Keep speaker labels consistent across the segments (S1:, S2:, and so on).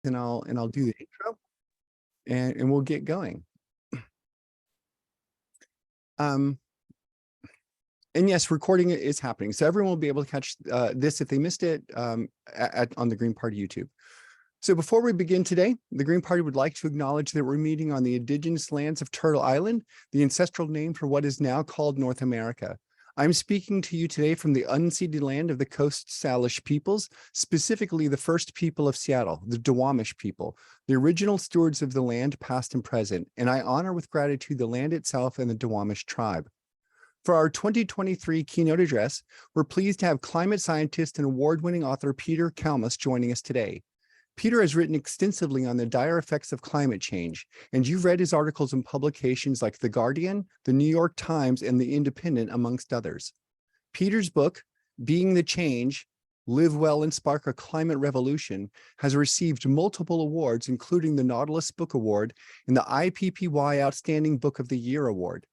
S1: and I'll do the intro and we'll get going. And yes, recording is happening, so everyone will be able to catch this if they missed it on the Green Party YouTube. So before we begin today, the Green Party would like to acknowledge that we're meeting on the indigenous lands of Turtle Island, the ancestral name for what is now called North America. I'm speaking to you today from the unceded land of the Coast Salish peoples, specifically the first people of Seattle, the Duwamish people, the original stewards of the land, past and present, and I honor with gratitude the land itself and the Duwamish tribe. For our 2023 keynote address, we're pleased to have climate scientist and award-winning author Peter Kalmus joining us today. Peter has written extensively on the dire effects of climate change, and you've read his articles in publications like The Guardian, The New York Times, and The Independent, amongst others. Peter's book, Being the Change, Live Well and Spark a Climate Revolution, has received multiple awards, including the Nautilus Book Award and the IPPY Outstanding Book of the Year Award.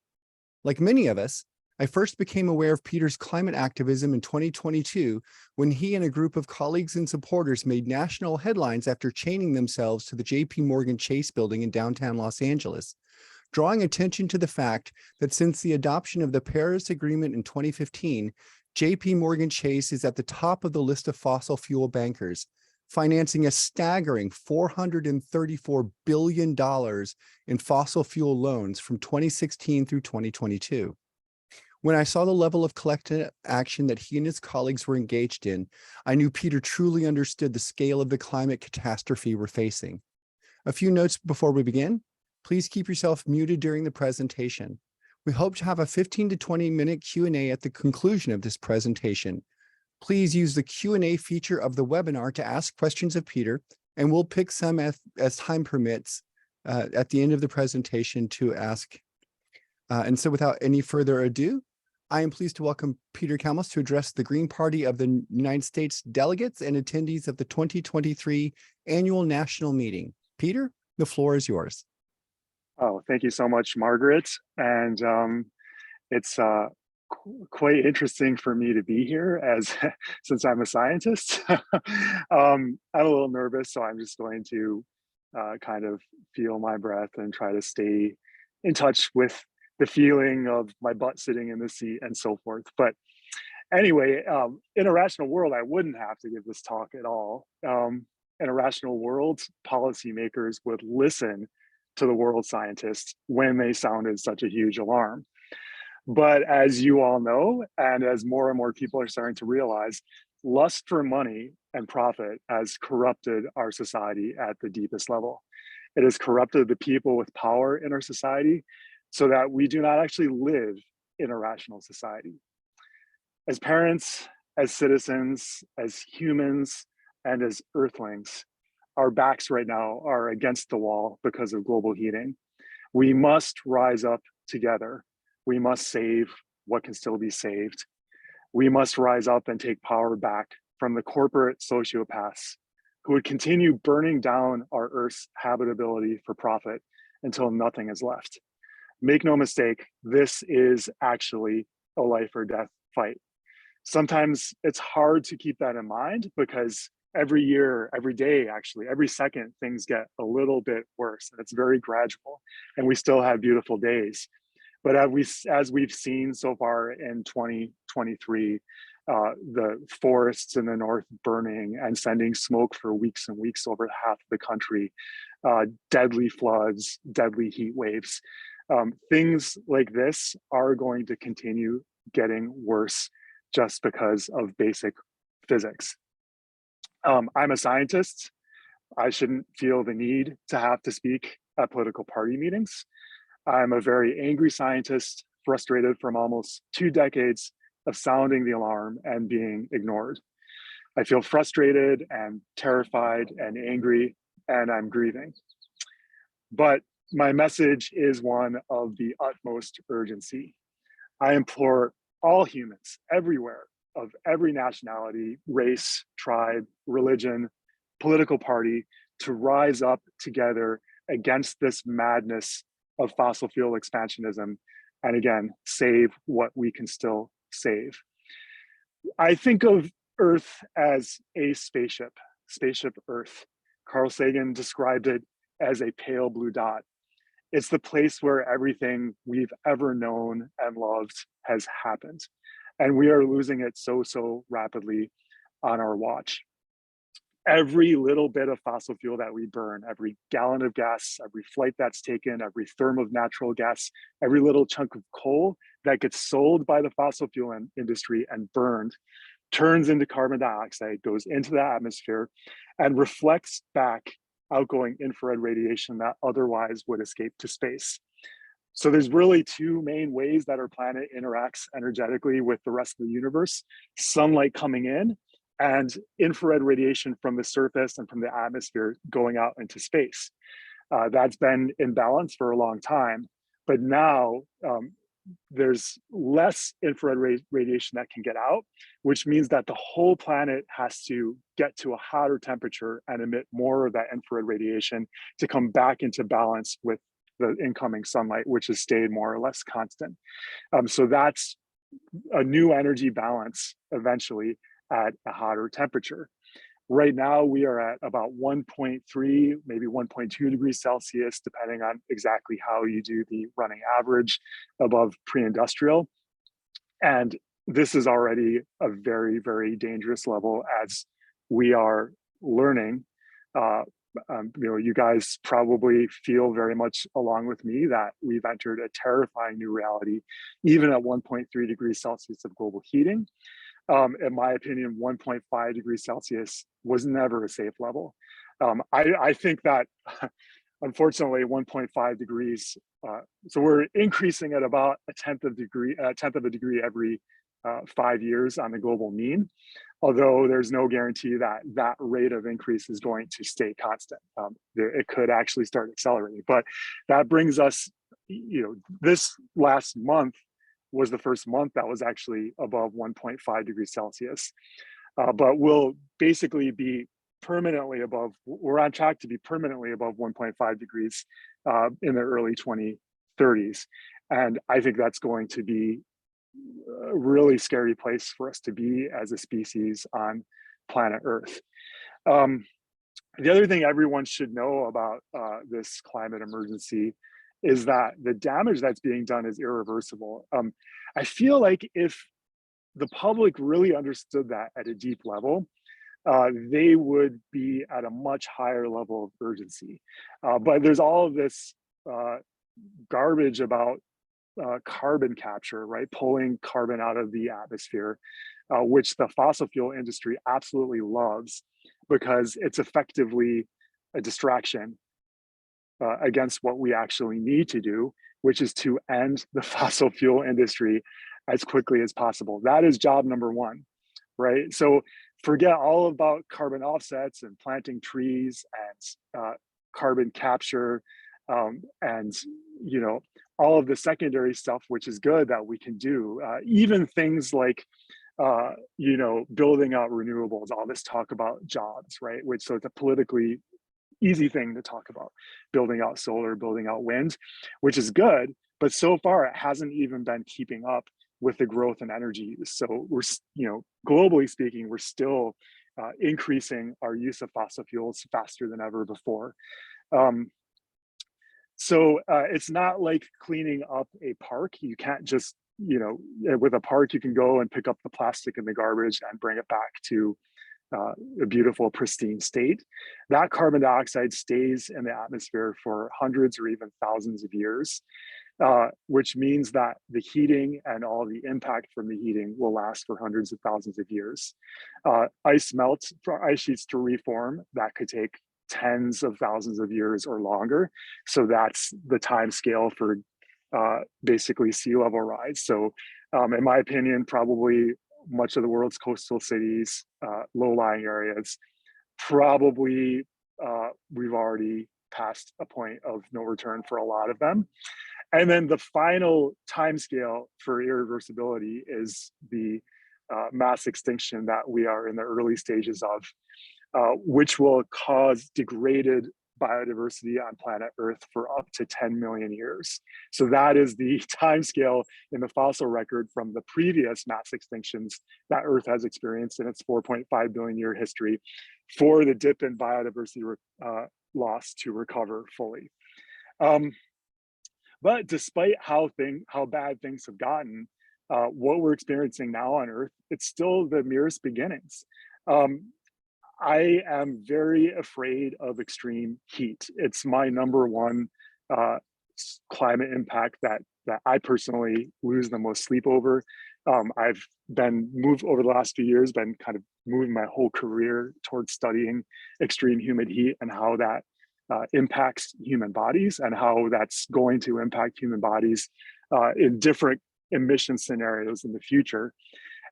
S1: Like many of us, I first became aware of Peter's climate activism in 2022 when he and a group of colleagues and supporters made national headlines after chaining themselves to the JP Morgan Chase building in downtown Los Angeles, drawing attention to the fact that since the adoption of the Paris Agreement in 2015, JP Morgan Chase is at the top of the list of fossil fuel bankers, financing a staggering $434 billion in fossil fuel loans from 2016 through 2022. When I saw the level of collective action that he and his colleagues were engaged in, I knew Peter truly understood the scale of the climate catastrophe we're facing. A few notes before we begin. Please keep yourself muted during the presentation. We hope to have a 15 to 20-minute Q&A at the conclusion of this presentation. Please use the Q&A feature of the webinar to ask questions of Peter, and we'll pick some as time permits at the end of the presentation to ask. And so without any further ado, I am pleased to welcome Peter Kalmus to address the Green Party of the United States delegates and attendees of the 2023 annual national meeting. Peter, the floor is yours.
S2: Oh, thank you so much, Margaret. And it's quite interesting for me to be here since I'm a scientist. I'm a little nervous, so I'm just going to kind of feel my breath and try to stay in touch with the feeling of my butt sitting in the seat and so forth. But anyway, in a rational world, I wouldn't have to give this talk at all. In a rational world, policymakers would listen to the world scientists when they sounded such a huge alarm. But as you all know, and as more and more people are starting to realize, lust for money and profit has corrupted our society at the deepest level. It has corrupted the people with power in our society, so that we do not actually live in a rational society. As parents, as citizens, as humans, and as earthlings, our backs right now are against the wall because of global heating. We must rise up together. We must save what can still be saved. We must rise up and take power back from the corporate sociopaths who would continue burning down our Earth's habitability for profit until nothing is left. Make no mistake, this is actually a life or death fight. Sometimes it's hard to keep that in mind because every year, every day, actually, every second, things get a little bit worse, and it's very gradual, and we still have beautiful days. But as we've seen so far in 2023, the forests in the north burning and sending smoke for weeks and weeks over half the country, deadly floods, deadly heat waves. Things like this are going to continue getting worse just because of basic physics. I'm a scientist. I shouldn't feel the need to have to speak at political party meetings. I'm a very angry scientist, frustrated from almost 2 decades of sounding the alarm and being ignored. I feel frustrated and terrified and angry, and I'm grieving. But my message is one of the utmost urgency. I implore all humans everywhere, of every nationality, race, tribe, religion, political party, to rise up together against this madness of fossil fuel expansionism, and again, save what we can still save. I think of Earth as a spaceship Earth. Carl Sagan described it as a pale blue dot. It's the place where everything we've ever known and loved has happened. And we are losing it so rapidly on our watch. Every little bit of fossil fuel that we burn, every gallon of gas, every flight that's taken, every therm of natural gas, every little chunk of coal that gets sold by the fossil fuel industry and burned turns into carbon dioxide, goes into the atmosphere, and reflects back outgoing infrared radiation that otherwise would escape to space. So there's really two main ways that our planet interacts energetically with the rest of the universe: sunlight coming in and infrared radiation from the surface and from the atmosphere going out into space. That's been in balance for a long time, but now there's less infrared radiation that can get out, which means that the whole planet has to get to a hotter temperature and emit more of that infrared radiation to come back into balance with the incoming sunlight, which has stayed more or less constant. So that's a new energy balance eventually at a hotter temperature. Right now, we are at about 1.3, maybe 1.2 degrees Celsius, depending on exactly how you do the running average above pre-industrial. And this is already a very dangerous level, as we are learning. You guys probably feel very much along with me that we've entered a terrifying new reality, even at 1.3 degrees Celsius of global heating. In my opinion, 1.5 degrees Celsius was never a safe level. I think that unfortunately 1.5 degrees, so we're increasing at about a tenth of a degree every 5 years on the global mean, although there's no guarantee that that rate of increase is going to stay constant. It could actually start accelerating, but that brings us, this last month was the first month that was actually above 1.5 degrees Celsius. But we'll basically be permanently above, we're on track to be permanently above 1.5 degrees in the early 2030s. And I think that's going to be a really scary place for us to be as a species on planet Earth. The other thing everyone should know about this climate emergency is that the damage that's being done is irreversible. I feel like if the public really understood that at a deep level, they would be at a much higher level of urgency. But there's all of this garbage about carbon capture, right? Pulling carbon out of the atmosphere, which the fossil fuel industry absolutely loves because it's effectively a distraction against what we actually need to do, which is to end the fossil fuel industry as quickly as possible. That is job number one, right? So forget all about carbon offsets and planting trees and carbon capture and all of the secondary stuff, which is good that we can do. Even things like building out renewables, all this talk about jobs, right? So it's a politically easy thing to talk about, building out solar, building out wind, which is good, but so far it hasn't even been keeping up with the growth in energy use. So we're, globally speaking, we're still increasing our use of fossil fuels faster than ever before. So it's not like cleaning up a park. You can't just, with a park, you can go and pick up the plastic and the garbage and bring it back to a beautiful, pristine state. That carbon dioxide stays in the atmosphere for hundreds or even thousands of years, which means that the heating and all the impact from the heating will last for hundreds of thousands of years. Ice melts for ice sheets to reform. That could take tens of thousands of years or longer. So that's the time scale for basically sea level rise. So in my opinion, probably much of the world's coastal cities, low-lying areas, probably we've already passed a point of no return for a lot of them. And then the final timescale for irreversibility is the mass extinction that we are in the early stages of, which will cause degraded biodiversity on planet Earth for up to 10 million years. So that is the time scale in the fossil record from the previous mass extinctions that Earth has experienced in its 4.5 billion year history for the dip in biodiversity loss to recover fully. But despite how bad things have gotten, what we're experiencing now on Earth, it's still the merest beginnings. I am very afraid of extreme heat. It's my number one climate impact that I personally lose the most sleep over. I've been moved over the last few years, been kind of moving my whole career towards studying extreme humid heat and how that impacts human bodies and how that's going to impact human bodies in different emission scenarios in the future.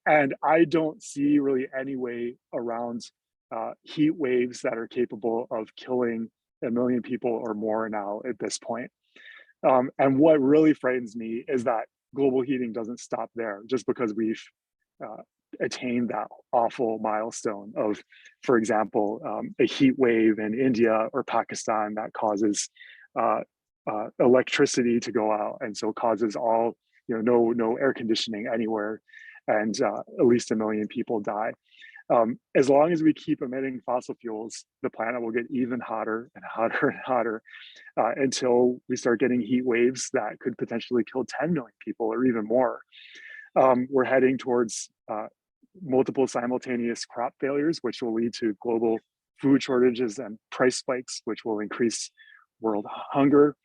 S2: And I don't see really any way around heat waves that are capable of killing 1 million people or more now at this point. And what really frightens me is that global heating doesn't stop there just because we've attained that awful milestone of, for example, a heat wave in India or Pakistan that causes electricity to go out, and so causes all, no air conditioning anywhere, and at least 1 million people die. As long as we keep emitting fossil fuels, the planet will get even hotter and hotter and hotter until we start getting heat waves that could potentially kill 10 million people or even more. We're heading towards multiple simultaneous crop failures, which will lead to global food shortages and price spikes, which will increase world hunger.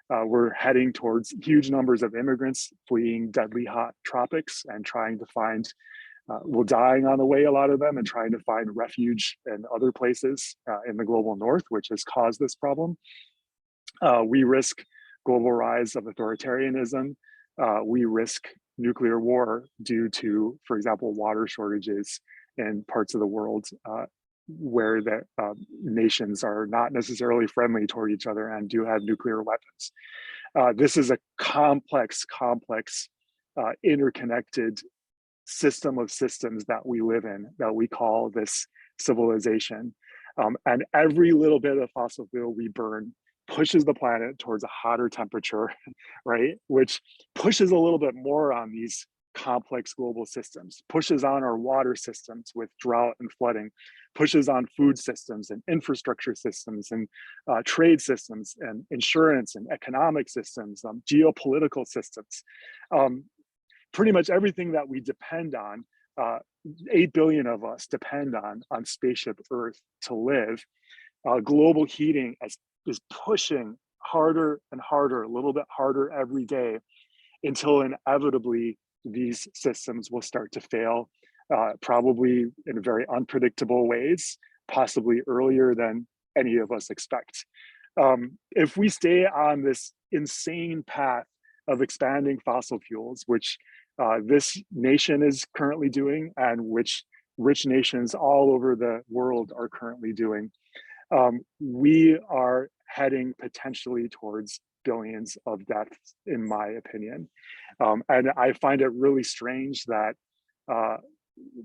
S2: We're heading towards huge numbers of immigrants fleeing deadly hot tropics and trying to find, dying on the way, a lot of them, and trying to find refuge in other places in the global north, which has caused this problem. We risk global rise of authoritarianism. We risk nuclear war due to, for example, water shortages in parts of the world where the nations are not necessarily friendly toward each other and do have nuclear weapons. This is a complex, interconnected system of systems that we live in, that we call this civilization. And every little bit of fossil fuel we burn pushes the planet towards a hotter temperature, right? Which pushes a little bit more on these complex global systems, pushes on our water systems with drought and flooding, pushes on food systems and infrastructure systems and trade systems and insurance and economic systems, geopolitical systems. Pretty much everything that we depend on, 8 billion of us depend on spaceship Earth to live. Global heating is pushing harder and harder, a little bit harder every day, until inevitably these systems will start to fail, probably in very unpredictable ways, possibly earlier than any of us expect. If we stay on this insane path of expanding fossil fuels, which this nation is currently doing and which rich nations all over the world are currently doing, we are heading potentially towards billions of deaths, in my opinion. And I find it really strange that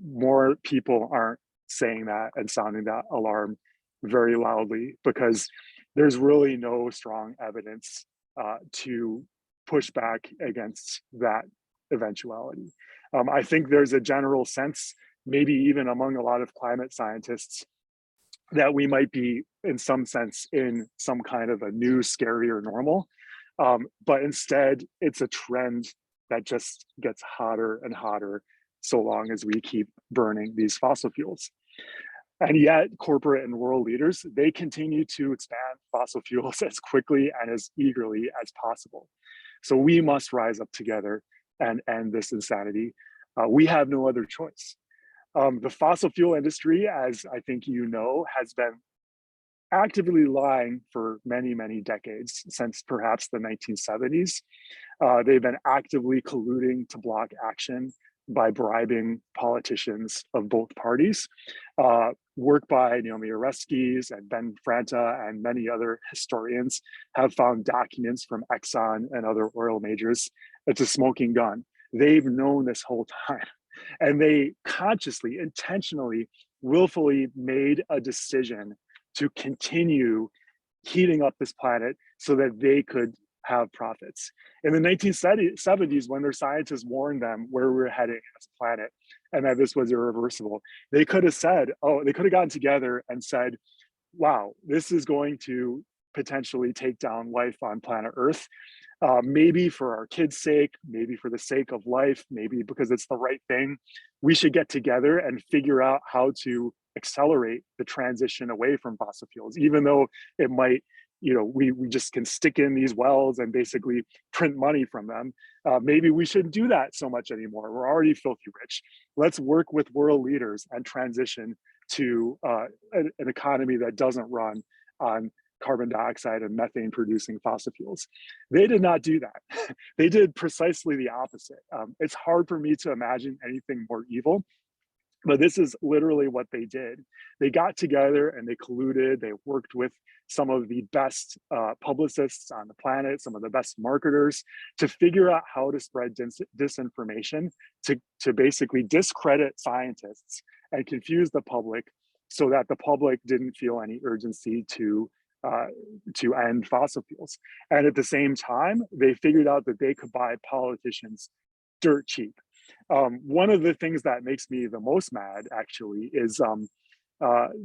S2: more people aren't saying that and sounding that alarm very loudly, because there's really no strong evidence to push back against that eventuality. I think there's a general sense, maybe even among a lot of climate scientists, that we might be, in some sense, in some kind of a new, scarier normal. But instead, it's a trend that just gets hotter and hotter so long as we keep burning these fossil fuels. And yet, corporate and world leaders, they continue to expand fossil fuels as quickly and as eagerly as possible. So we must rise up together and end this insanity. We have no other choice. The fossil fuel industry, as I think you know, has been actively lying for many, many decades, since perhaps the 1970s. They've been actively colluding to block action by bribing politicians of both parties. Work by Naomi Oreskes and Ben Franta and many other historians have found documents from Exxon and other oil majors. It's a smoking gun. They've known this whole time. And they consciously, intentionally, willfully made a decision to continue heating up this planet so that they could have profits. In the 1970s, when their scientists warned them where we were heading as a planet and that this was irreversible, they could have said, oh, they could have gotten together and said, wow, this is going to potentially take down life on planet Earth. Maybe for our kids' sake, maybe for the sake of life, maybe because it's the right thing, we should get together and figure out how to accelerate the transition away from fossil fuels, even though it might, we just can stick in these wells and basically print money from them. Maybe we shouldn't do that so much anymore. We're already filthy rich. Let's work with world leaders and transition to an economy that doesn't run on carbon dioxide and methane producing fossil fuels. They did not do that. They did precisely the opposite. It's hard for me to imagine anything more evil, but this is literally what they did. They got together and they colluded. They worked with some of the best publicists on the planet, some of the best marketers, to figure out how to spread disinformation, to basically discredit scientists and confuse the public so that the public didn't feel any urgency to end fossil fuels. And at the same time, they figured out that they could buy politicians dirt cheap. One of the things that makes me the most mad, actually, is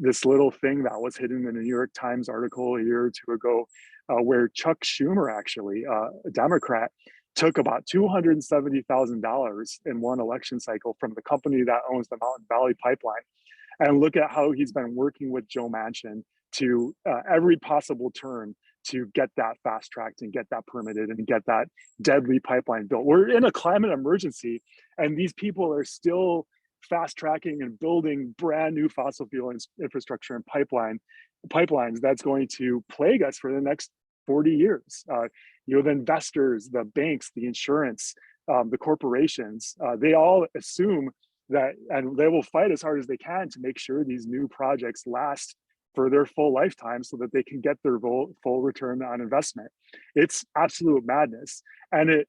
S2: this little thing that was hidden in a New York Times article a year or two ago, where Chuck Schumer, actually, a Democrat, took about $270,000 in one election cycle from the company that owns the Mountain Valley Pipeline. And look at how he's been working with Joe Manchin to every possible turn to get that fast tracked and get that permitted and get that deadly pipeline built. We're in a climate emergency, and these people are still fast tracking and building brand new fossil fuel infrastructure and pipelines that's going to plague us for the next 40 years. The investors, the banks, the insurance, the corporations, they all assume that, and they will fight as hard as they can to make sure these new projects last for their full lifetime so that they can get their full return on investment. It's absolute madness. And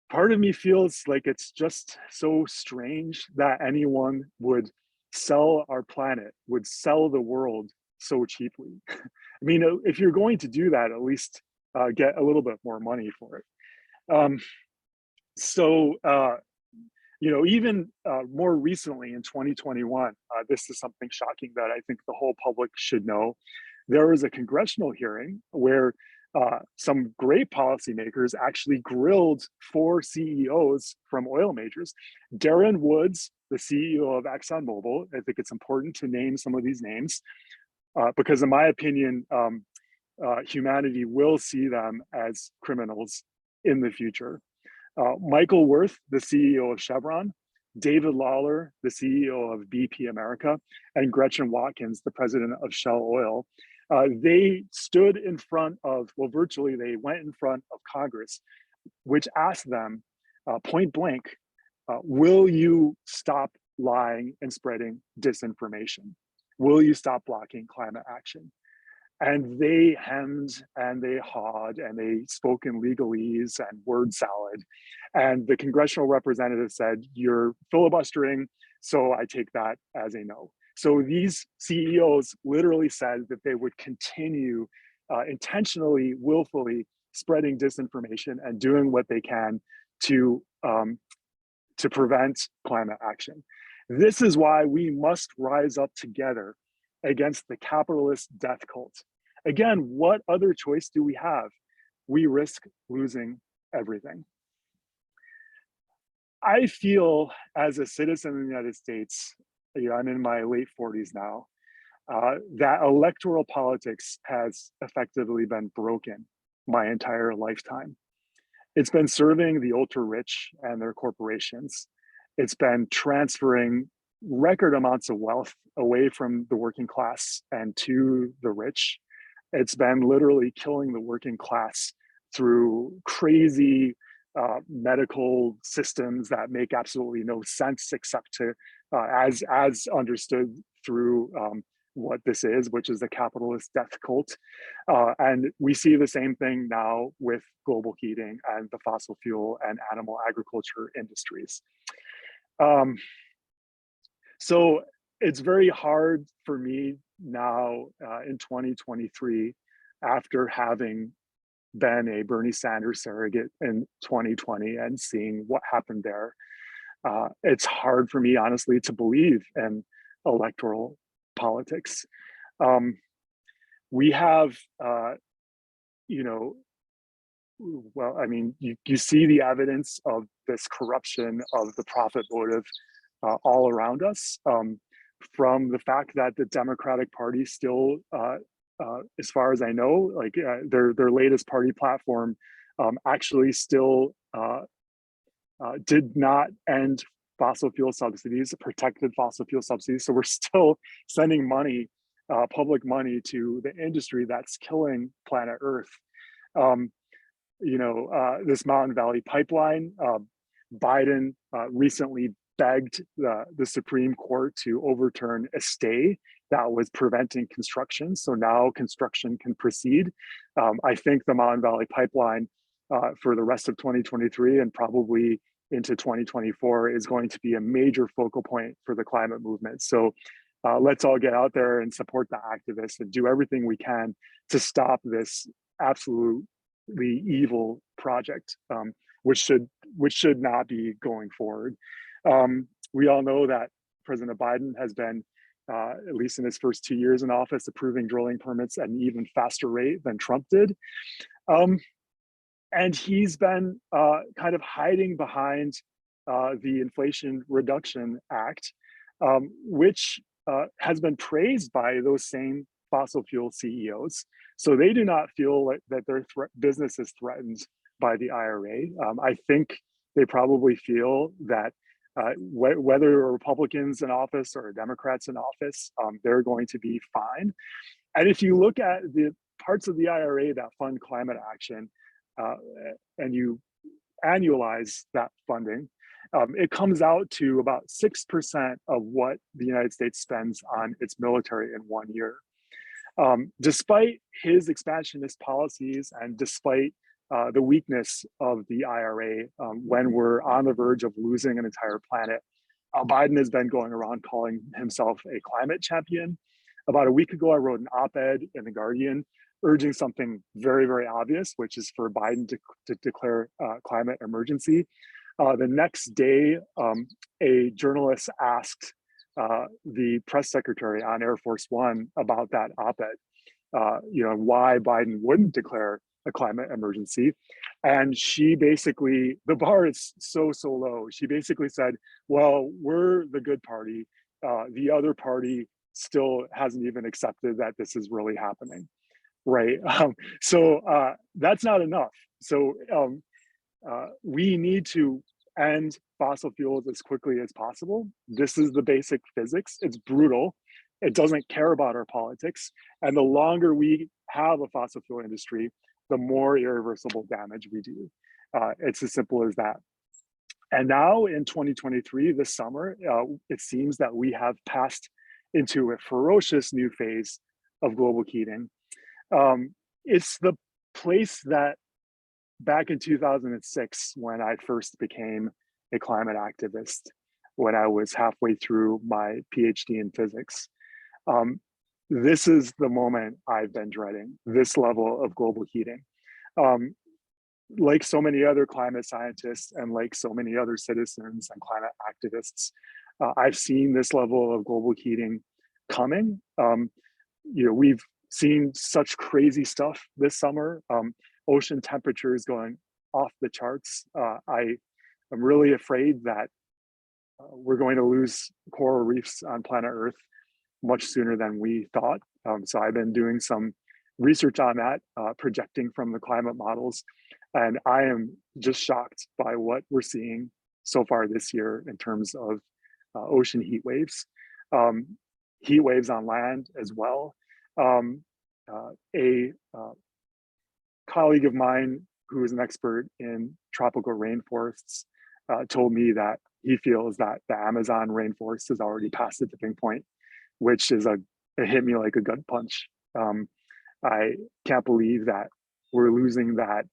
S2: part of me feels like it's just so strange that anyone would sell our planet, would sell the world so cheaply. I mean, if you're going to do that, at least get a little bit more money for it. Even more recently in 2021, this is something shocking that I think the whole public should know. There was a congressional hearing where some great policymakers actually grilled 4 CEOs from oil majors. Darren Woods, the CEO of ExxonMobil. I think it's important to name some of these names because in my opinion, humanity will see them as criminals in the future. Michael Wirth, the CEO of Chevron, David Lawler, the CEO of BP America, and Gretchen Watkins, the president of Shell Oil. They stood in front of, well, virtually they went in front of Congress, which asked them point blank, will you stop lying and spreading disinformation? Will you stop blocking climate action? And they hemmed and they hawed and they spoke in legalese and word salad. And the congressional representative said, you're filibustering, so I take that as a no. So these CEOs literally said that they would continue intentionally, willfully spreading disinformation and doing what they can to prevent climate action. This is why we must rise up together against the capitalist death cult. Again, what other choice do we have? We risk losing everything. I feel as a citizen of the United States, I'm in my late 40s now, that electoral politics has effectively been broken my entire lifetime. It's been serving the ultra rich and their corporations. It's been transferring record amounts of wealth away from the working class and to the rich. It's been literally killing the working class through crazy medical systems that make absolutely no sense except to, as understood through what this is, which is the capitalist death cult. And we see the same thing now with global heating and the fossil fuel and animal agriculture industries. So it's very hard for me now in 2023 after having been a Bernie Sanders surrogate in 2020 and seeing what happened there. It's hard for me, honestly, to believe in electoral politics. We have, you know, well, I mean, you see the evidence of this corruption of the profit motive all around us, from the fact that the Democratic Party still, as far as I know, like their latest party platform actually still did not end fossil fuel subsidies, protected fossil fuel subsidies. So we're still sending money, public money, to the industry that's killing planet Earth. This Mountain Valley Pipeline, Biden recently begged the Supreme Court to overturn a stay that was preventing construction. So now construction can proceed. I think the Mountain Valley Pipeline for the rest of 2023 and probably into 2024 is going to be a major focal point for the climate movement. So let's all get out there and support the activists and do everything we can to stop this absolutely evil project, which should not be going forward. We all know that President Biden has been, at least in his first 2 years in office, approving drilling permits at an even faster rate than Trump did. And he's been kind of hiding behind the Inflation Reduction Act, which has been praised by those same fossil fuel CEOs. So they do not feel like that their business is threatened by the IRA. I think they probably feel that whether Republicans in office or Democrats in office, they're going to be fine. And if you look at the parts of the IRA that fund climate action, and you annualize that funding, it comes out to about 6% of what the United States spends on its military in 1 year. Despite his expansionist policies and despite the weakness of the IRA, when we're on the verge of losing an entire planet, Biden has been going around calling himself a climate champion. About a week ago, I wrote an op-ed in The Guardian urging something very, very obvious, which is for Biden to declare climate emergency. The next day, a journalist asked the press secretary on Air Force One about that op-ed, why Biden wouldn't declare a climate emergency. And she basically, the bar is so low. She basically said, well, we're the good party. The other party still hasn't even accepted that this is really happening. Right. So that's not enough. So we need to end fossil fuels as quickly as possible. This is the basic physics. It's brutal. It doesn't care about our politics. And the longer we have a fossil fuel industry, the more irreversible damage we do. It's as simple as that. And now in 2023, this summer, it seems that we have passed into a ferocious new phase of global heating. It's the place that back in 2006, when I first became a climate activist, when I was halfway through my PhD in physics, this is the moment I've been dreading, this level of global heating. Like so many other climate scientists and like so many other citizens and climate activists, I've seen this level of global heating coming. We've seen such crazy stuff this summer. Ocean temperatures going off the charts. I'm really afraid that we're going to lose coral reefs on planet Earth much sooner than we thought. So I've been doing some research on that, projecting from the climate models. And I am just shocked by what we're seeing so far this year in terms of ocean heat waves on land as well. A colleague of mine who is an expert in tropical rainforests told me that he feels that the Amazon rainforest has already passed the tipping point, which is it hit me like a gut punch. I can't believe that we're losing that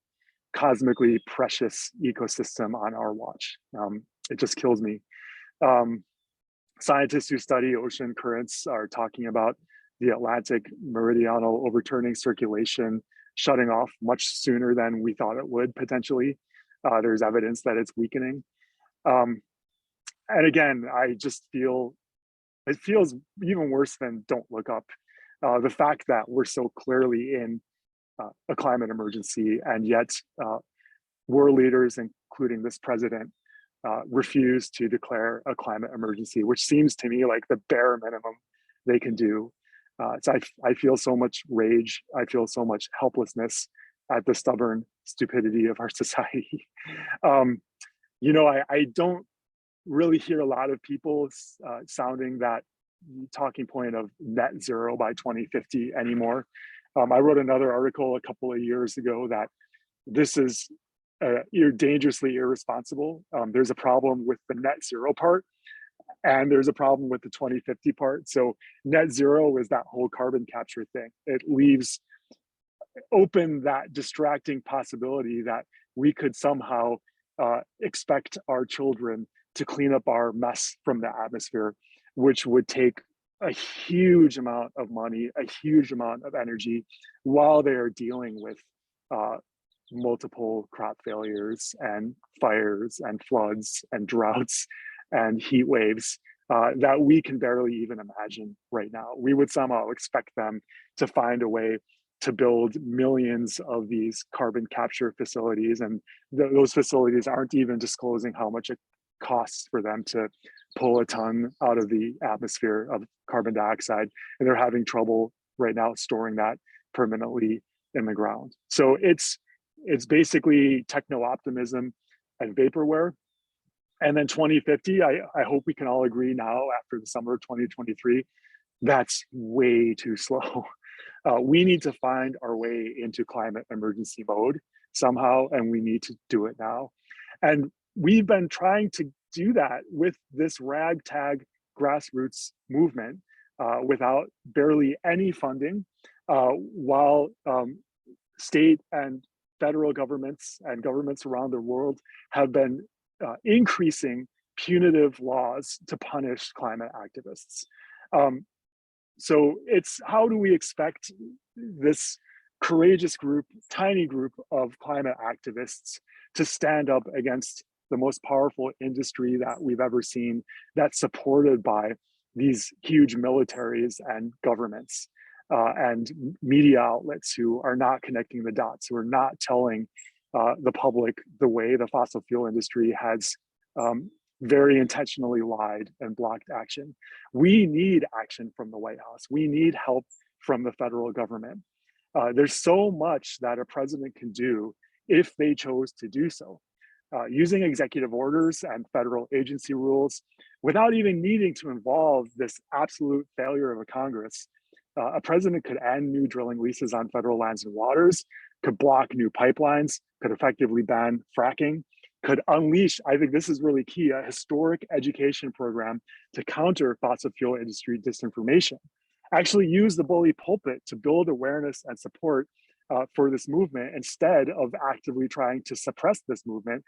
S2: cosmically precious ecosystem on our watch. It just kills me. Scientists who study ocean currents are talking about the Atlantic meridional overturning circulation shutting off much sooner than we thought it would potentially. There's evidence that it's weakening. And again, I just feel, it feels even worse than don't look up. The fact that we're so clearly in a climate emergency, and yet world leaders, including this president, refuse to declare a climate emergency, which seems to me like the bare minimum they can do. So I feel so much rage. I feel so much helplessness at the stubborn stupidity of our society. You know, I don't really hear a lot of people sounding that talking point of net zero by 2050 anymore. I wrote another article a couple of years ago that this is dangerously irresponsible. There's a problem with the net zero part, and there's a problem with the 2050 part. So net zero is that whole carbon capture thing. It leaves open that distracting possibility that we could somehow expect our children to clean up our mess from the atmosphere, which would take a huge amount of money, a huge amount of energy, while they are dealing with multiple crop failures and fires and floods and droughts and heat waves that we can barely even imagine right now. We would somehow expect them to find a way to build millions of these carbon capture facilities, and those facilities aren't even disclosing how much it costs for them to pull a ton out of the atmosphere of carbon dioxide, and they're having trouble right now storing that permanently in the ground. So it's basically techno-optimism and vaporware. And then 2050, I hope we can all agree now after the summer of 2023, that's way too slow. We need to find our way into climate emergency mode somehow, and we need to do it now. And we've been trying to do that with this ragtag grassroots movement without barely any funding, while state and federal governments and governments around the world have been increasing punitive laws to punish climate activists. So it's, how do we expect this courageous group, tiny group of climate activists to stand up against the most powerful industry that we've ever seen, that's supported by these huge militaries and governments and media outlets who are not connecting the dots, who are not telling the public the way the fossil fuel industry has very intentionally lied and blocked action. We need action from the White House. We need help from the federal government. There's so much that a president can do if they chose to do so. Using executive orders and federal agency rules without even needing to involve this absolute failure of a Congress. A president could end new drilling leases on federal lands and waters, could block new pipelines, could effectively ban fracking, could unleash, I think this is really key, a historic education program to counter fossil fuel industry disinformation. Actually use the bully pulpit to build awareness and support for this movement, instead of actively trying to suppress this movement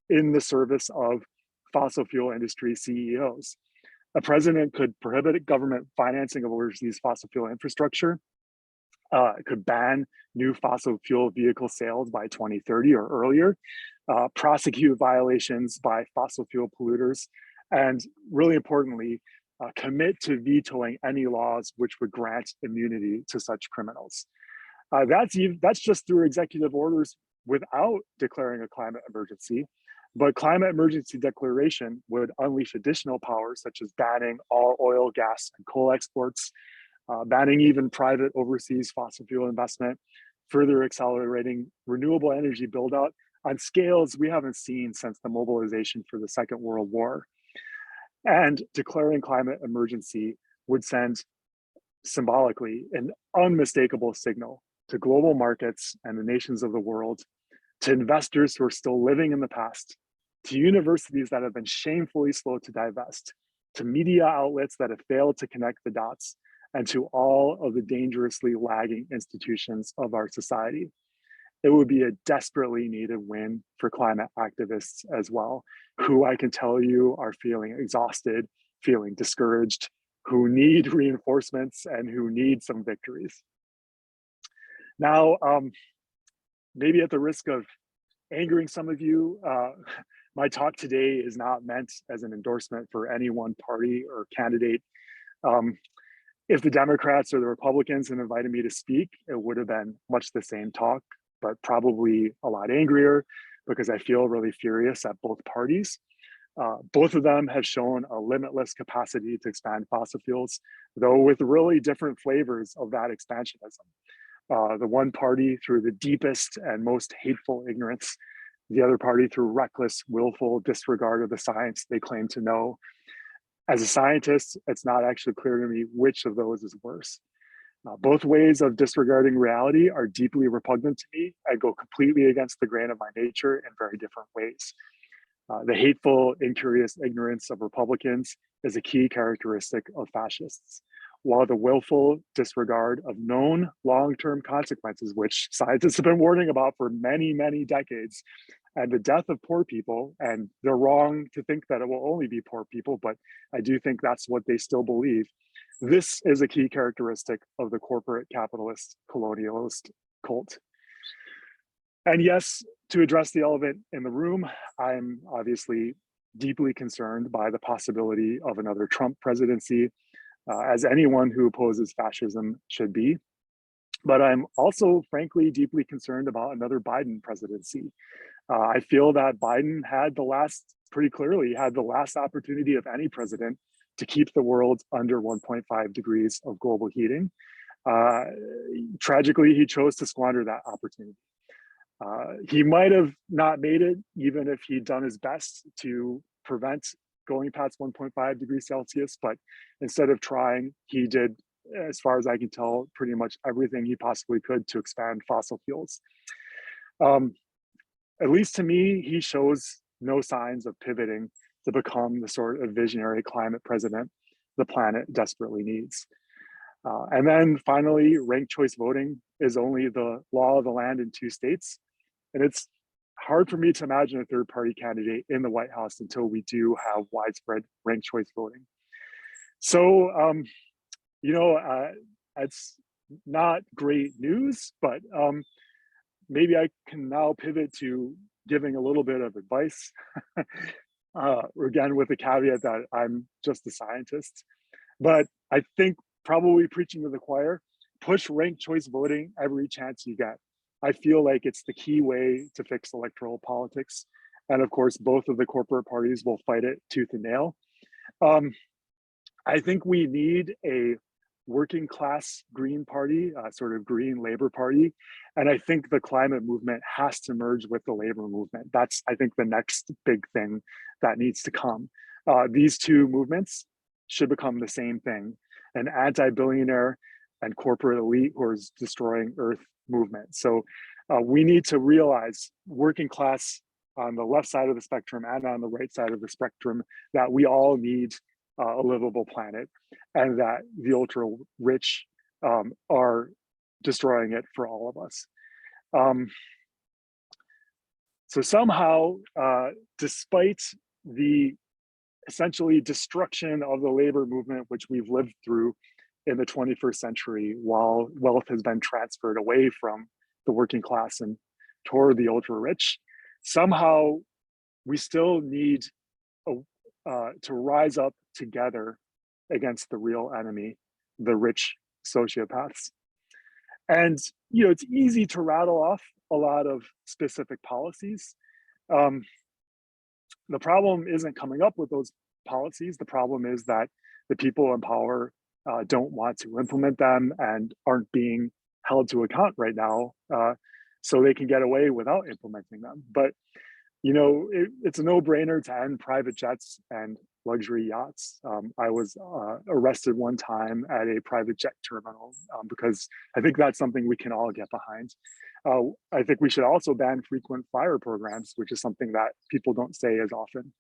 S2: in the service of fossil fuel industry CEOs. A president could prohibit government financing of overseas fossil fuel infrastructure, could ban new fossil fuel vehicle sales by 2030 or earlier, prosecute violations by fossil fuel polluters, and really importantly, commit to vetoing any laws which would grant immunity to such criminals. That's just through executive orders without declaring a climate emergency. But climate emergency declaration would unleash additional powers, such as banning all oil, gas, and coal exports, banning even private overseas fossil fuel investment, further accelerating renewable energy buildout on scales we haven't seen since the mobilization for the Second World War. And declaring climate emergency would send symbolically an unmistakable signal to global markets and the nations of the world, to investors who are still living in the past, to universities that have been shamefully slow to divest, to media outlets that have failed to connect the dots, and to all of the dangerously lagging institutions of our society. It would be a desperately needed win for climate activists as well, who I can tell you are feeling exhausted, feeling discouraged, who need reinforcements and who need some victories. Now, maybe at the risk of angering some of you, my talk today is not meant as an endorsement for any one party or candidate. If the Democrats or the Republicans had invited me to speak, it would have been much the same talk, but probably a lot angrier because I feel really furious at both parties. Both of them have shown a limitless capacity to expand fossil fuels, though with really different flavors of that expansionism. The one party through the deepest and most hateful ignorance, the other party through reckless, willful disregard of the science they claim to know. As a scientist, it's not actually clear to me which of those is worse. Both ways of disregarding reality are deeply repugnant to me and go completely against the grain of my nature in very different ways. The hateful, incurious ignorance of Republicans is a key characteristic of fascists, while the willful disregard of known long-term consequences, which scientists have been warning about for many, many decades, and the death of poor people, and they're wrong to think that it will only be poor people, but I do think that's what they still believe. This is a key characteristic of the corporate capitalist colonialist cult. And yes, to address the elephant in the room, I'm obviously deeply concerned by the possibility of another Trump presidency, as anyone who opposes fascism should be. But I'm also, frankly, deeply concerned about another Biden presidency. I feel that Biden pretty clearly had the last opportunity of any president to keep the world under 1.5 degrees of global heating. Tragically, he chose to squander that opportunity. He might have not made it, even if he'd done his best to prevent going past 1.5 degrees Celsius, but instead of trying, he did, as far as I can tell, pretty much everything he possibly could to expand fossil fuels. At least to me, he shows no signs of pivoting to become the sort of visionary climate president the planet desperately needs. And then finally, ranked choice voting is only the law of the land in 2 states. And it's hard for me to imagine a third party candidate in the White House until we do have widespread ranked choice voting. So, it's not great news, but maybe I can now pivot to giving a little bit of advice. Again, with the caveat that I'm just a scientist, but I think probably preaching to the choir, push ranked choice voting every chance you get. I feel like it's the key way to fix electoral politics. And of course, both of the corporate parties will fight it tooth and nail. I think we need a working class Green Party, sort of Green Labor Party. And I think the climate movement has to merge with the labor movement. That's, I think, the next big thing that needs to come. These two movements should become the same thing, an anti-billionaire and corporate elite who is destroying Earth movement. So we need to realize, working class on the left side of the spectrum and on the right side of the spectrum, that we all need a livable planet, and that the ultra rich are destroying it for all of us. So somehow, despite the essentially destruction of the labor movement, which we've lived through in the 21st century, while wealth has been transferred away from the working class and toward the ultra rich, somehow we still need to rise up together against the real enemy, the rich sociopaths. And it's easy to rattle off a lot of specific policies. The problem isn't coming up with those policies. The problem is that the people in power don't want to implement them and aren't being held to account right now, so they can get away without implementing them. But it's a no-brainer to end private jets and luxury yachts. I was arrested one time at a private jet terminal because I think that's something we can all get behind. I think we should also ban frequent flyer programs, which is something that people don't say as often.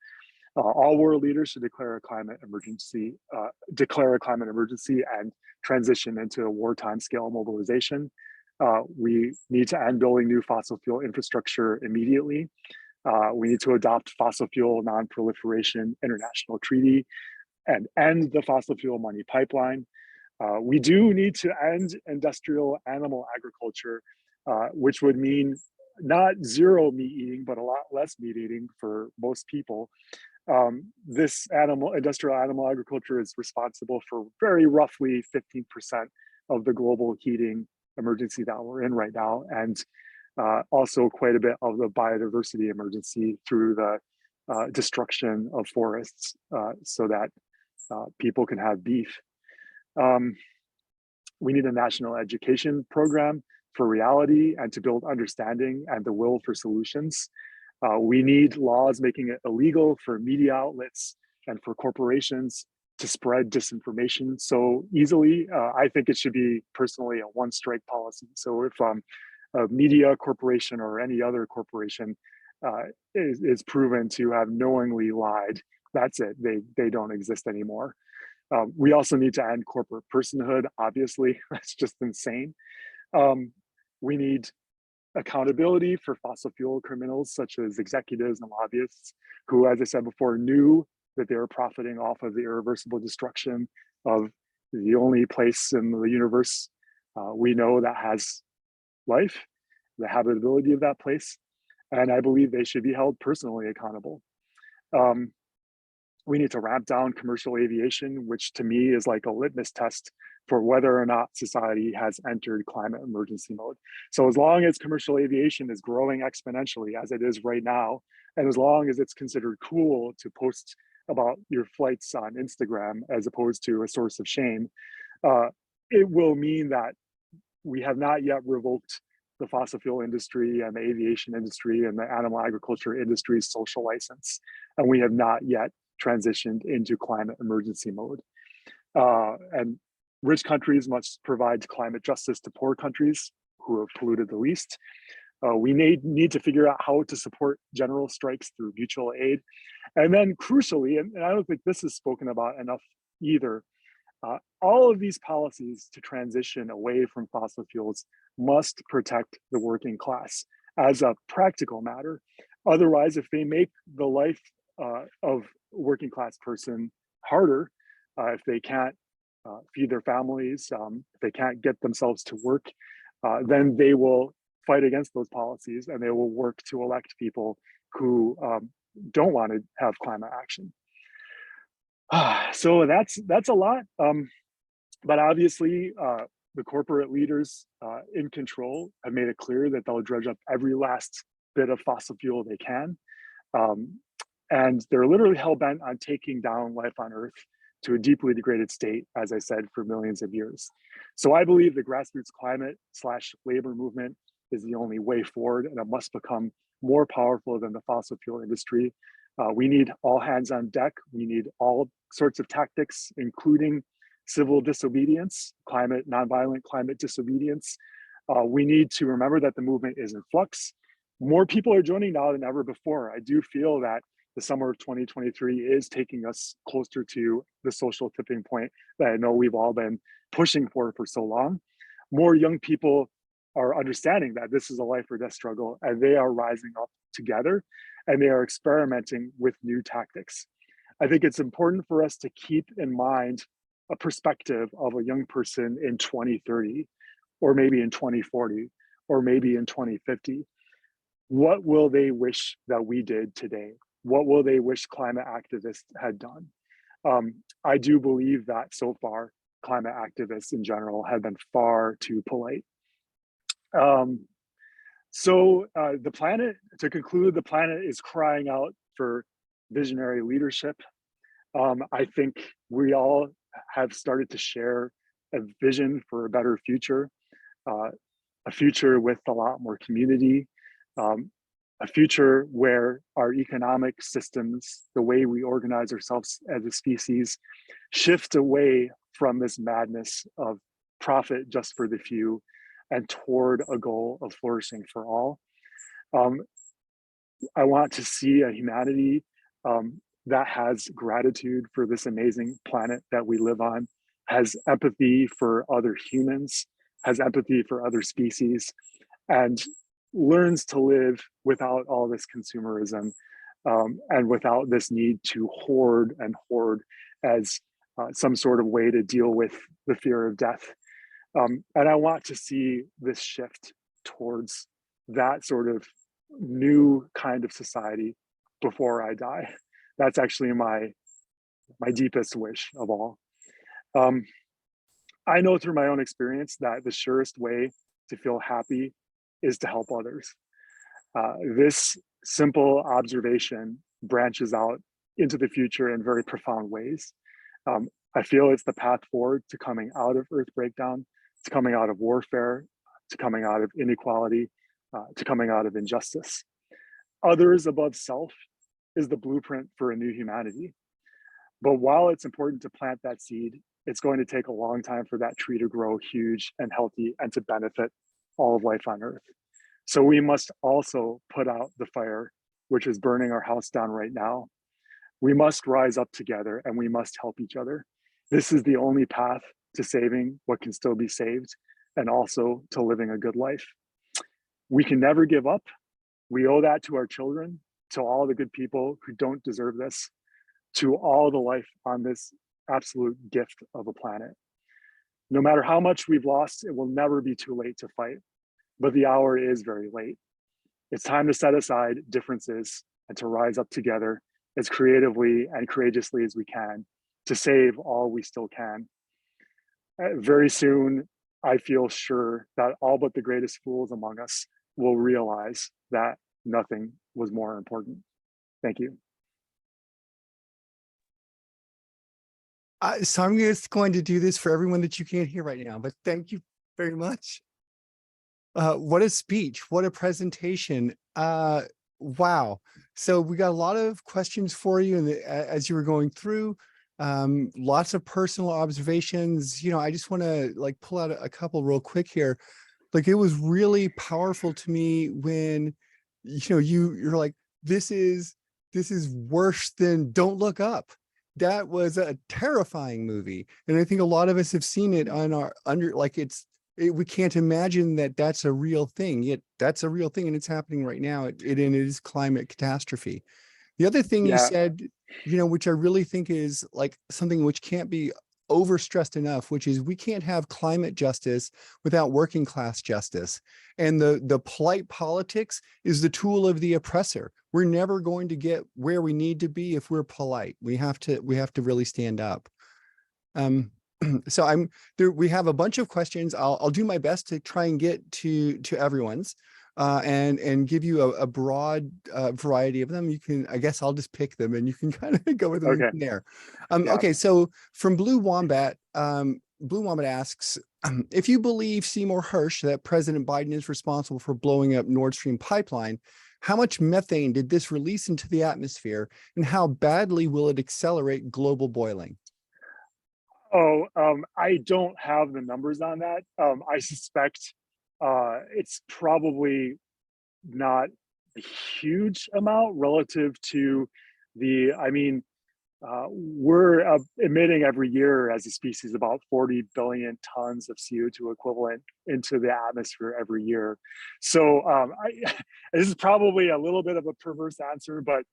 S2: All world leaders should declare a climate emergency and transition into a wartime scale mobilization. We need to end building new fossil fuel infrastructure immediately. We need to adopt fossil fuel non-proliferation international treaty. and end the fossil fuel money pipeline. We do need to end industrial animal agriculture, which would mean not zero meat eating, but a lot less meat eating for most people. This industrial animal agriculture is responsible for very roughly 15% of the global heating emergency that we're in right now, and also quite a bit of the biodiversity emergency through the destruction of forests so that people can have beef. We need a national education program for reality and to build understanding and the will for solutions. We need laws making it illegal for media outlets and for corporations to spread disinformation so easily. I think it should be personally a one-strike policy. So if a media corporation or any other corporation is proven to have knowingly lied, that's it. They don't exist anymore. We also need to end corporate personhood. Obviously, that's just insane. We need accountability for fossil fuel criminals such as executives and lobbyists who, as I said before, knew that they were profiting off of the irreversible destruction of the only place in the universe we know that has life, the habitability of that place. And I believe they should be held personally accountable. We need to ramp down commercial aviation, which to me is like a litmus test for whether or not society has entered climate emergency mode. So as long as commercial aviation is growing exponentially as it is right now, and as long as it's considered cool to post about your flights on Instagram as opposed to a source of shame, it will mean that we have not yet revoked the fossil fuel industry and the aviation industry and the animal agriculture industry's social license. And we have not yet transitioned into climate emergency mode. And rich countries must provide climate justice to poor countries who have polluted the least. We need to figure out how to support general strikes through mutual aid. And then crucially, and I don't think this is spoken about enough either, all of these policies to transition away from fossil fuels must protect the working class as a practical matter. Otherwise, if they make the life of working class person harder, if they can't feed their families, if they can't get themselves to work, then they will fight against those policies and they will work to elect people who don't want to have climate action. So that's a lot, but obviously the corporate leaders in control have made it clear that they'll dredge up every last bit of fossil fuel they can. And they're literally hell-bent on taking down life on Earth to a deeply degraded state, as I said, for millions of years. So I believe the grassroots climate/labor movement is the only way forward, and it must become more powerful than the fossil fuel industry. We need all hands on deck. We need all sorts of tactics, including civil disobedience, nonviolent climate disobedience. We need to remember that the movement is in flux. More people are joining now than ever before. I do feel that the summer of 2023 is taking us closer to the social tipping point that I know we've all been pushing for so long. More young people are understanding that this is a life or death struggle, and they are rising up together, and they are experimenting with new tactics. I think it's important for us to keep in mind a perspective of a young person in 2030, or maybe in 2040, or maybe in 2050. What will they wish that we did today? What will they wish climate activists had done? I do believe that so far, climate activists in general have been far too polite. The planet, to conclude, the planet is crying out for visionary leadership. I think we all have started to share a vision for a better future, a future with a lot more community, a future where our economic systems, the way we organize ourselves as a species, shift away from this madness of profit just for the few and toward a goal of flourishing for all. I want to see a humanity that has gratitude for this amazing planet that we live on, has empathy for other humans, has empathy for other species, and learns to live without all this consumerism and without this need to hoard as some sort of way to deal with the fear of death. And I want to see this shift towards that sort of new kind of society before I die. That's actually my deepest wish of all. Um, I know through my own experience that the surest way to feel happy is to help others. This simple observation branches out into the future in very profound ways. I feel it's the path forward to coming out of Earth breakdown, to coming out of warfare, to coming out of inequality, to coming out of injustice. Others above self is the blueprint for a new humanity. But while it's important to plant that seed, it's going to take a long time for that tree to grow huge and healthy and to benefit all of life on Earth. So we must also put out the fire, which is burning our house down right now. We must rise up together and we must help each other. This is the only path to saving what can still be saved and also to living a good life. We can never give up. We owe that to our children, to all the good people who don't deserve this, to all the life on this absolute gift of a planet. No matter how much we've lost, it will never be too late to fight, but the hour is very late. It's time to set aside differences and to rise up together as creatively and courageously as we can to save all we still can. Very soon, I feel sure that all but the greatest fools among us will realize that nothing was more important. Thank you.
S1: So I'm just going to do this for everyone that you can't hear right now, but thank you very much. What a speech, what a presentation. Wow. So we got a lot of questions for you and as you were going through, lots of personal observations. I just want to like pull out a couple real quick here. Like it was really powerful to me when, you're like, this is worse than Don't Look Up. That was a terrifying movie. And I think a lot of us have seen it on our we can't imagine that that's a real thing, yet that's a real thing and it's happening right now. It is climate catastrophe. The other thing you
S2: Yeah,
S1: said, which I really think is like something which can't be overstressed enough, which is we can't have climate justice without working class justice. And the polite politics is the tool of the oppressor. We're never going to get where we need to be if we're polite. We have to really stand up. So we have a bunch of questions. I'll do my best to try and get to everyone's and give you a broad variety of them. I guess I'll just pick them and you can kind of go with them
S2: okay.
S1: from there.
S2: Yeah.
S1: Okay, so from Blue Wombat asks, if you believe Seymour Hersh that President Biden is responsible for blowing up Nord Stream pipeline, how much methane did this release into the atmosphere and how badly will it accelerate global boiling?
S2: Oh, I don't have the numbers on that. I suspect it's probably not a huge amount relative to we're emitting every year as a species about 40 billion tons of CO2 equivalent into the atmosphere every year. So this is probably a little bit of a perverse answer, but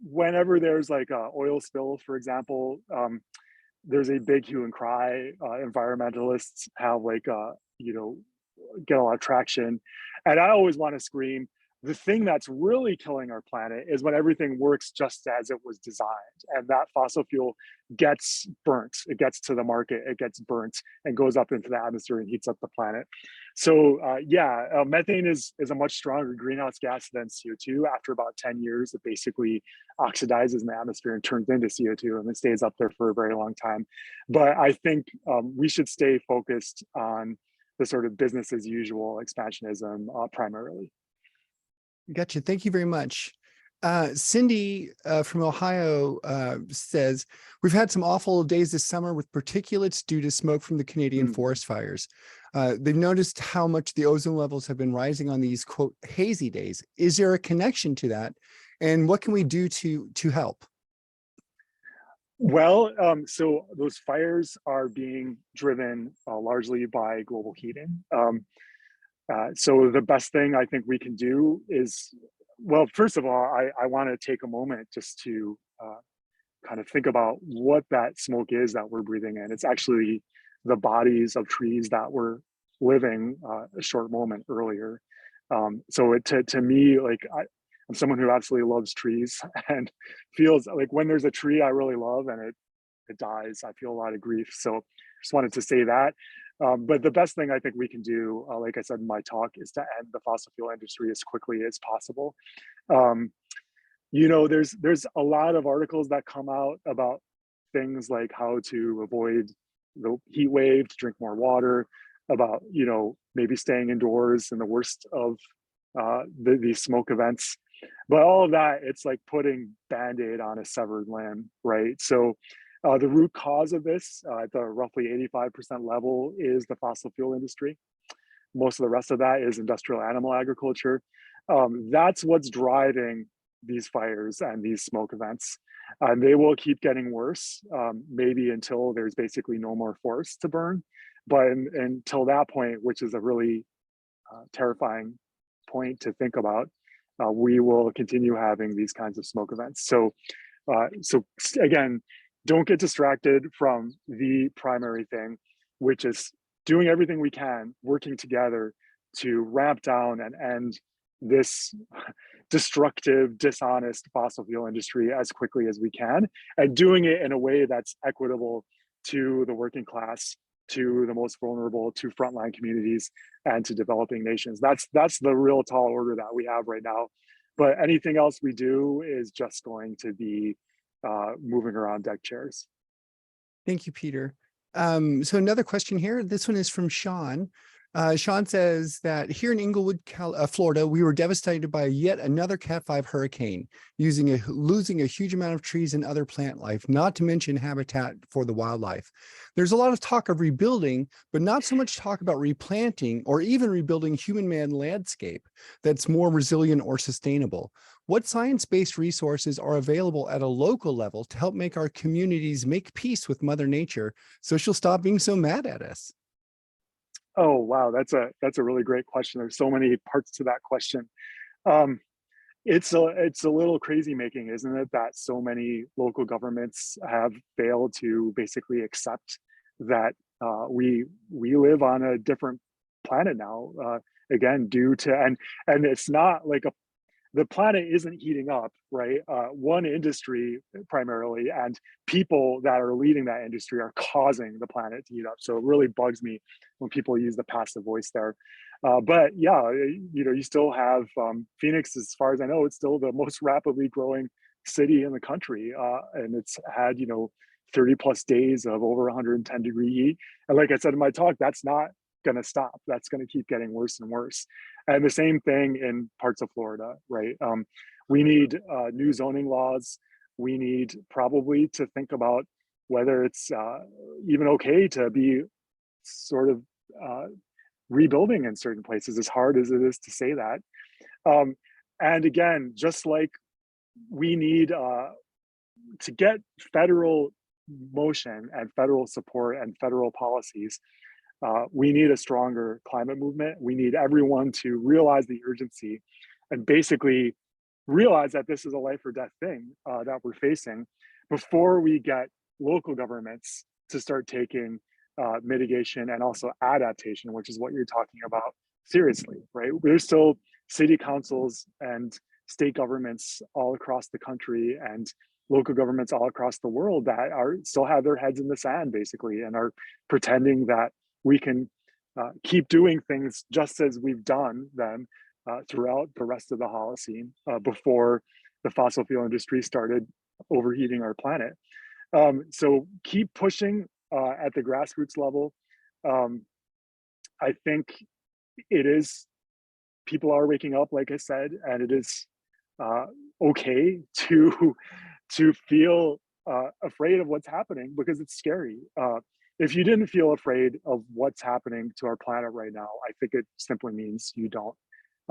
S2: whenever there's like a oil spill, for example, there's a big hue and cry. Environmentalists have get a lot of traction. And I always want to scream, the thing that's really killing our planet is when everything works just as it was designed. And that fossil fuel gets burnt, it gets to the market, it gets burnt and goes up into the atmosphere and heats up the planet. So methane is a much stronger greenhouse gas than CO2. After about 10 years, it basically oxidizes in the atmosphere and turns into CO2 and it stays up there for a very long time. But I think we should stay focused on the sort of business as usual expansionism primarily.
S1: Gotcha. Thank you very much. Cindy from Ohio says, we've had some awful days this summer with particulates due to smoke from the Canadian forest fires. They've noticed how much the ozone levels have been rising on these, quote, hazy days. Is there a connection to that? And what can we do to help?
S2: Well, so those fires are being driven largely by global heating. So the best thing I think we can do is, well, first of all, I want to take a moment just to kind of think about what that smoke is that we're breathing in. It's actually the bodies of trees that were living a short moment earlier. So to me, like I'm someone who absolutely loves trees and feels like when there's a tree I really love and it dies, I feel a lot of grief. So just wanted to say that. But the best thing I think we can do, like I said in my talk, is to end the fossil fuel industry as quickly as possible. Um, there's a lot of articles that come out about things like how to avoid the heat wave, to drink more water, about maybe staying indoors in the worst of these smoke events. But all of that, it's like putting Band-Aid on a severed limb, right? So the root cause of this at the roughly 85% level is the fossil fuel industry. Most of the rest of that is industrial animal agriculture. That's what's driving these fires and these smoke events. And they will keep getting worse, maybe until there's basically no more forest to burn. But until that point, which is a really terrifying point to think about, we will continue having these kinds of smoke events. So again, don't get distracted from the primary thing, which is doing everything we can, working together to ramp down and end this destructive, dishonest fossil fuel industry as quickly as we can, and doing it in a way that's equitable to the working class, to the most vulnerable, to frontline communities, and to developing nations. That's the real tall order that we have right now. But anything else we do is just going to be moving around deck chairs.
S1: Thank you, Peter. So another question here. This one is from Sean. Sean says that here in Inglewood, Florida, we were devastated by yet another Cat 5 hurricane, losing a huge amount of trees and other plant life, not to mention habitat for the wildlife. There's a lot of talk of rebuilding, but not so much talk about replanting or even rebuilding human-made landscape that's more resilient or sustainable. What science-based resources are available at a local level to help make our communities make peace with Mother Nature so she'll stop being so mad at us?
S2: Oh, wow, that's a really great question. There's so many parts to that question. Um, it's a little crazy making, isn't it, that so many local governments have failed to basically accept that we live on a different planet now. Again, due to and it's not like the planet isn't heating up, right? One industry primarily, and people that are leading that industry are causing the planet to heat up. So it really bugs me when people use the passive voice there. But yeah, you still have Phoenix, as far as I know, it's still the most rapidly growing city in the country, and it's had 30 plus days of over 110-degree heat. And like I said in my talk, that's not going to stop. That's going to keep getting worse and worse. And the same thing in parts of Florida, right? We need new zoning laws. We need probably to think about whether it's even okay to be sort of rebuilding in certain places, as hard as it is to say that. And again, just like we need to get federal motion and federal support and federal policies, we need a stronger climate movement. We need everyone to realize the urgency and basically realize that this is a life or death thing that we're facing before we get local governments to start taking mitigation and also adaptation, which is what you're talking about, seriously, right? There's still city councils and state governments all across the country and local governments all across the world that are still have their heads in the sand basically and are pretending that we can keep doing things just as we've done them throughout the rest of the Holocene before the fossil fuel industry started overheating our planet. So keep pushing at the grassroots level. I think it is, people are waking up, like I said, and it is okay to feel afraid of what's happening because it's scary. If you didn't feel afraid of what's happening to our planet right now, I think it simply means you don't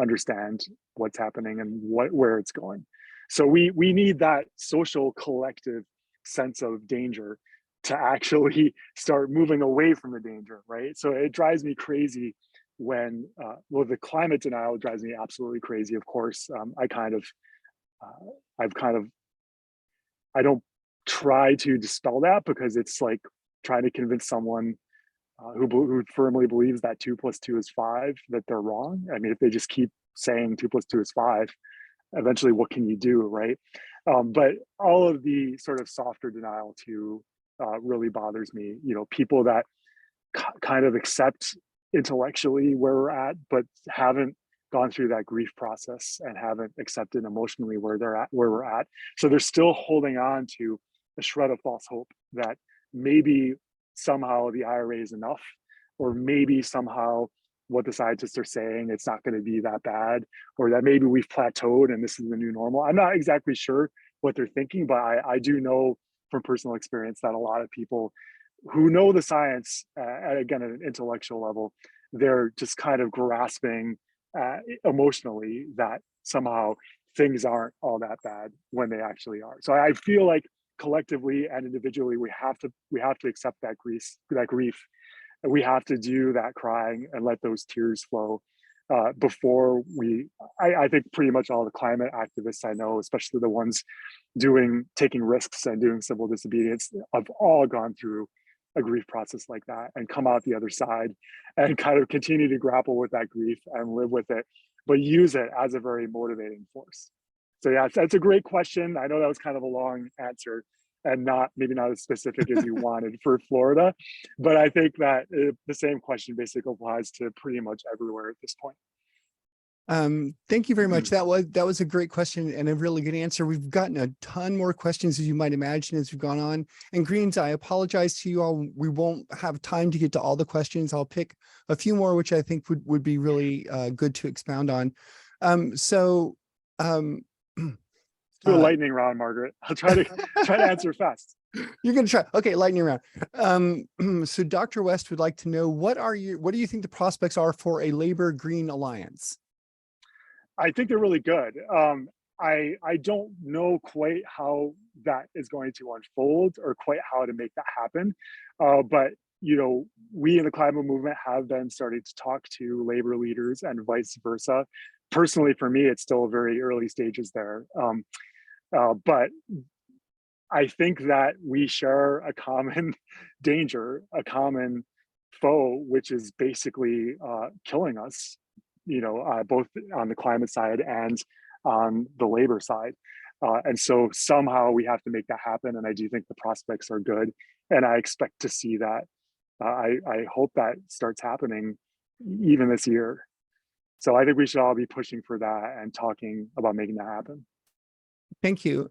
S2: understand what's happening and where it's going. So we need that social collective sense of danger to actually start moving away from the danger, right? So it drives me crazy when, well, the climate denial drives me absolutely crazy, of course. I don't try to dispel that, because it's like trying to convince someone who firmly believes that 2 + 2 is 5, that they're wrong. I mean, if they just keep saying 2 + 2 is 5, eventually what can you do, right? But all of the sort of softer denial too really bothers me. People that kind of accept intellectually where we're at, but haven't gone through that grief process and haven't accepted emotionally where we're at. So they're still holding on to a shred of false hope that maybe somehow the IRA is enough, or maybe somehow what the scientists are saying, it's not going to be that bad, or that maybe we've plateaued and this is the new normal. I'm not exactly sure what they're thinking, but I do know from personal experience that a lot of people who know the science, again, at an intellectual level, they're just kind of grasping emotionally that somehow things aren't all that bad when they actually are. So I feel like collectively and individually, we have to accept that grief, and we have to do that crying and let those tears flow before we. I think pretty much all the climate activists I know, especially the ones taking risks and doing civil disobedience, have all gone through a grief process like that and come out the other side and kind of continue to grapple with that grief and live with it, but use it as a very motivating force. So yeah, that's a great question. I know that was kind of a long answer and maybe not as specific as you wanted for Florida, but I think that the same question basically applies to pretty much everywhere at this point.
S1: Thank you very much. That was a great question and a really good answer. We've gotten a ton more questions, as you might imagine, as we've gone on. And Greens, I apologize to you all. We won't have time to get to all the questions. I'll pick a few more, which I think would be really good to expound on.
S2: Do a lightning round, Margaret. I'll try to answer fast.
S1: You're going to try. Okay, lightning round. So Dr. West would like to know, what do you think the prospects are for a Labor Green alliance?
S2: I think they're really good. I don't know quite how that is going to unfold or quite how to make that happen. But we in the climate movement have been starting to talk to labor leaders and vice versa. Personally, for me, it's still very early stages there. But I think that we share a common danger, a common foe, which is basically killing us, both on the climate side and on the labor side. And so somehow we have to make that happen. And I do think the prospects are good. And I expect to see that. I hope that starts happening even this year. So I think we should all be pushing for that and talking about making that happen.
S1: Thank you.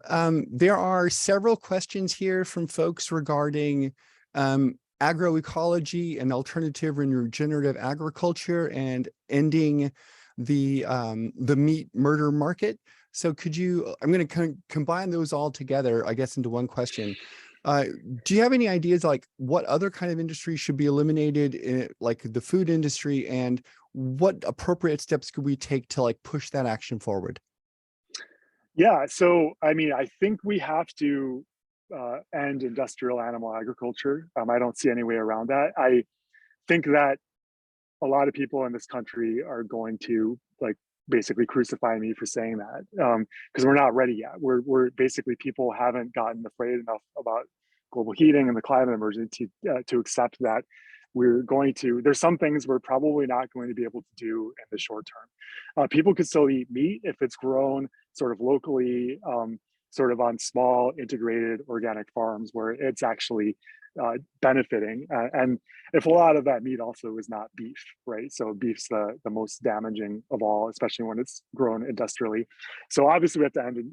S1: There are several questions here from folks regarding agroecology and alternative and regenerative agriculture and ending the meat murder market. So I'm going to combine those all together, I guess, into one question. Do you have any ideas like what other kind of industry should be eliminated in like the food industry, and what appropriate steps could we take to like push that action forward?
S2: Yeah, so I mean, I think we have to end industrial animal agriculture. I don't see any way around that. I think that a lot of people in this country are going to like basically crucify me for saying that, because we're not ready yet. We're basically, people haven't gotten afraid enough about global heating and the climate emergency to accept that there's some things we're probably not going to be able to do in the short term. People could still eat meat if it's grown sort of locally, sort of on small integrated organic farms where it's actually benefiting. And if a lot of that meat also is not beef, right? So beef's the most damaging of all, especially when it's grown industrially. So obviously we have to end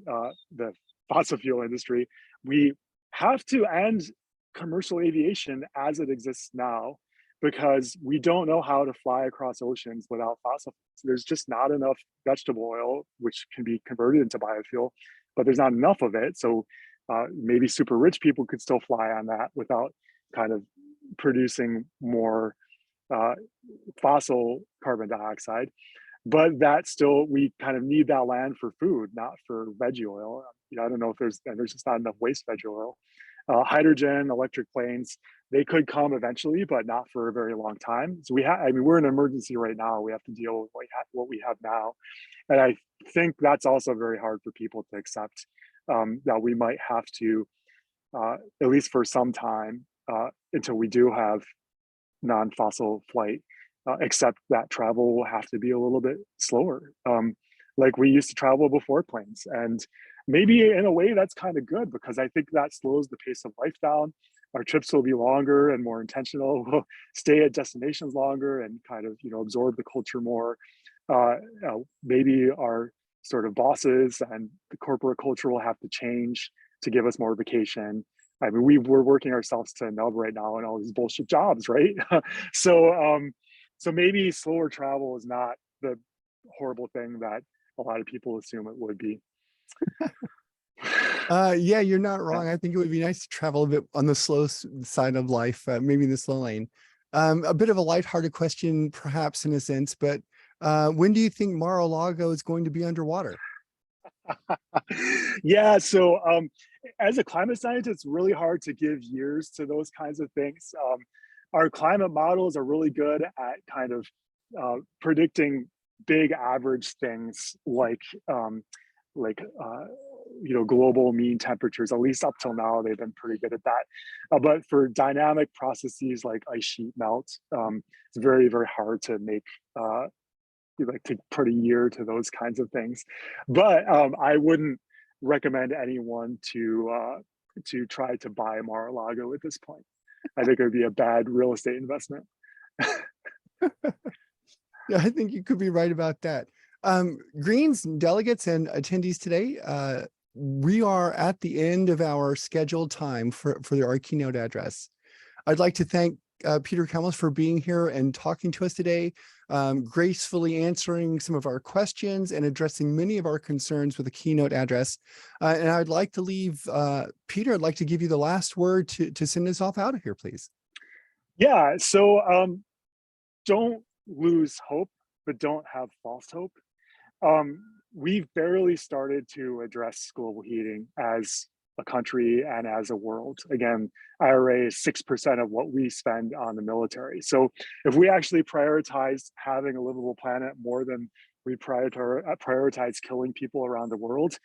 S2: the fossil fuel industry. We have to end commercial aviation as it exists now, because we don't know how to fly across oceans without fossil fuels. There's just not enough vegetable oil, which can be converted into biofuel, but there's not enough of it. So maybe super rich people could still fly on that without kind of producing more fossil carbon dioxide. But that still, we kind of need that land for food, not for veggie oil. I don't know if there's just not enough waste veggie oil. Hydrogen, electric planes, they could come eventually, but not for a very long time. So we're in an emergency right now. We have to deal with what we have now. And I think that's also very hard for people to accept, that we might have to at least for some time, until we do have non-fossil flight, except that travel will have to be a little bit slower. Like we used to travel before planes. And maybe in a way that's kind of good because I think that slows the pace of life down. Our trips will be longer and more intentional. We'll stay at destinations longer and kind of, absorb the culture more. Maybe our sort of bosses and the corporate culture will have to change to give us more vacation. I mean, we're working ourselves to nub right now in all these bullshit jobs, right? So maybe slower travel is not the horrible thing that a lot of people assume it would be.
S1: Yeah, you're not wrong. I think it would be nice to travel a bit on the slow side of life, maybe in the slow lane. A bit of a lighthearted question, perhaps in a sense, but when do you think Mar-a-Lago is going to be underwater?
S2: Yeah, so as a climate scientist, it's really hard to give years to those kinds of things. Our climate models are really good at kind of predicting big average things like global mean temperatures. At least up till now, they've been pretty good at that. But for dynamic processes like ice sheet melt, it's very, very hard to make to put a year to those kinds of things. But I wouldn't recommend anyone to try to buy Mar-a-Lago at this point. I think it would be a bad real estate investment.
S1: Yeah, I think you could be right about that. Greens delegates and attendees today, we are at the end of our scheduled time for our keynote address. I'd like to thank Peter Kalmus for being here and talking to us today, gracefully answering some of our questions and addressing many of our concerns with the keynote address. And I'd like to leave, Peter, I'd like to give you the last word to send us off out of here, please.
S2: Yeah, so don't lose hope, but don't have false hope. We've barely started to address global heating as a country and as a world. Again, IRA is 6% of what we spend on the military. So if we actually prioritize having a livable planet more than we prioritize killing people around the world,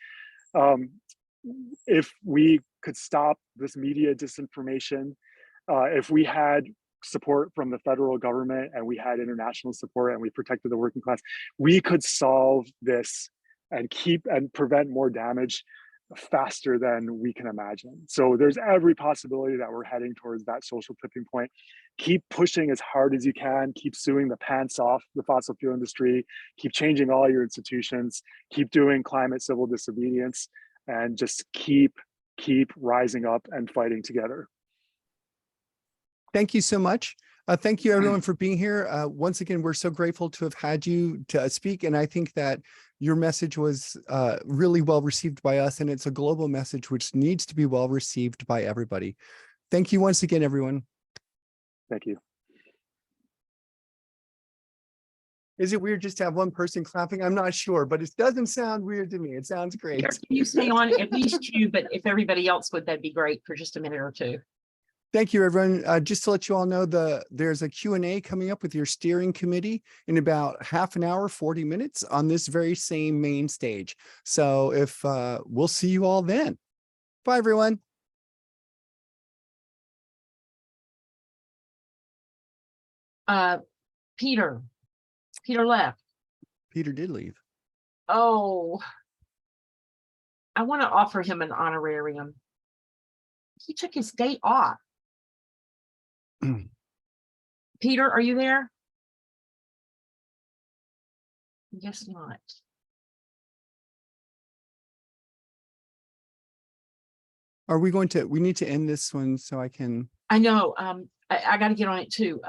S2: if we could stop this media disinformation, if we had support from the federal government and we had international support and we protected the working class, we could solve this and prevent more damage faster than we can imagine. So there's every possibility that we're heading towards that social tipping point. Keep pushing as hard as you can, keep suing the pants off the fossil fuel industry, keep changing all your institutions, keep doing climate civil disobedience, and just keep rising up and fighting together.
S1: Thank you so much. Thank you everyone for being here. Once again, we're so grateful to have had you to speak. And I think that your message was really well received by us, and it's a global message which needs to be well received by everybody. Thank you once again, everyone.
S2: Thank you.
S1: Is it weird just to have one person clapping? I'm not sure, but it doesn't sound weird to me. It sounds great.
S3: Can you stay on, at least you, but if everybody else would, that'd be great for just a minute or two.
S1: Thank you, everyone. Just to let you all know, there's a Q&A coming up with your steering committee in about half an hour, 40 minutes on this very same main stage. So if we'll see you all then. Bye, everyone.
S3: Peter left.
S1: Peter did leave.
S3: Oh, I want to offer him an honorarium. He took his day off. Peter, are you there? Guess not.
S1: Are we going to, we need to end this one so I can.
S3: I know. I got to get on it too.